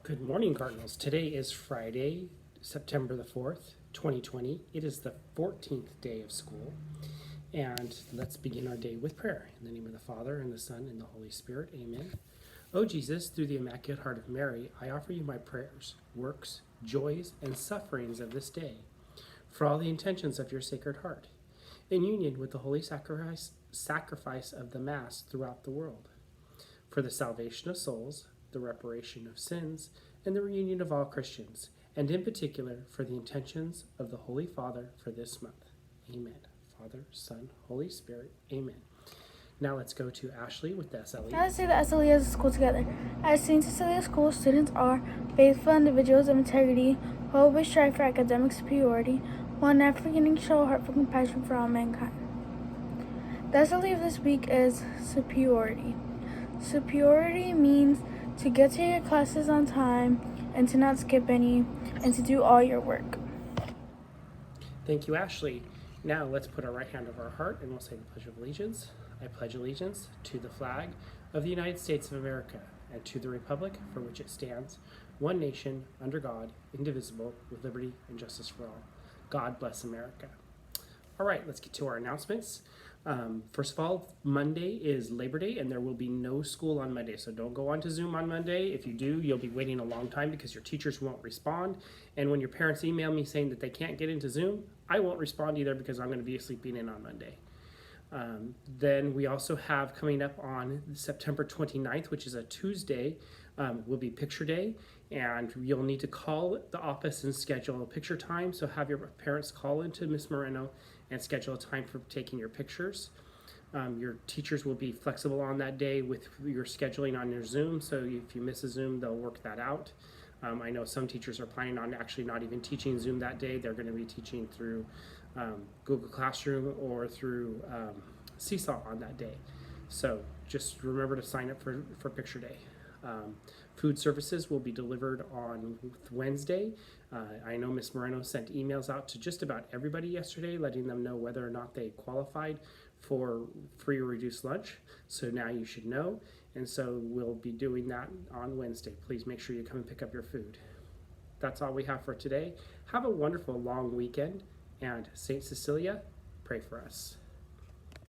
Good morning, Cardinals. Today is Friday, September the 4th, 2020. It is the 14th day of school. And let's begin our day with prayer. In the name of the Father, and the Son, and the Holy Spirit. Amen. O Jesus, through the Immaculate Heart of Mary, I offer you my prayers, works, joys, and sufferings of this day, for all the intentions of your Sacred Heart, in union with the holy sacrifice of the Mass throughout the world, for the salvation of souls, the reparation of sins, and the reunion of all Christians, and in particular for the intentions of the Holy Father for this month. Amen. Father, Son, Holy Spirit. Amen. Now let's go to Ashley with the SLE. Now let's say the SLE as a school together. At St. Cecilia School, students are faithful individuals of integrity who always strive for academic superiority, while never forgetting to show a heart for compassion for all mankind. The SLE of this week is superiority. Superiority means to get to your classes on time and to not skip any and to do all your work. Thank you, Ashley. Now let's put our right hand over our heart and we'll say the Pledge of Allegiance. I pledge allegiance to the flag of the United States of America and to the republic for which it stands, one nation, under God, indivisible, with liberty and justice for all. God bless America. All right, let's get to our announcements. First of all, Monday is Labor Day, and there will be no school on Monday, so don't go on to Zoom on Monday. If you do, you'll be waiting a long time because your teachers won't respond. And when your parents email me saying that they can't get into Zoom, I won't respond either because I'm going to be sleeping in on Monday. Then we also have coming up on September 29th, which is a Tuesday, will be Picture Day, and you'll need to call the office and schedule a picture time. So have your parents call into Miss Moreno and schedule a time for taking your pictures. Your teachers will be flexible on that day with your scheduling on your Zoom, so if you miss a Zoom, they'll work that out. I know some teachers are planning on actually not even teaching Zoom that day. They're going to be teaching through Google Classroom or through Seesaw on that day. So just remember to sign up for Picture Day. Food services will be delivered on Wednesday. I know Ms. Moreno sent emails out to just about everybody yesterday, letting them know whether or not they qualified for free or reduced lunch. So now you should know. And so we'll be doing that on Wednesday. Please make sure you come and pick up your food. That's all we have for today. Have a wonderful long weekend, and St. Cecilia, pray for us.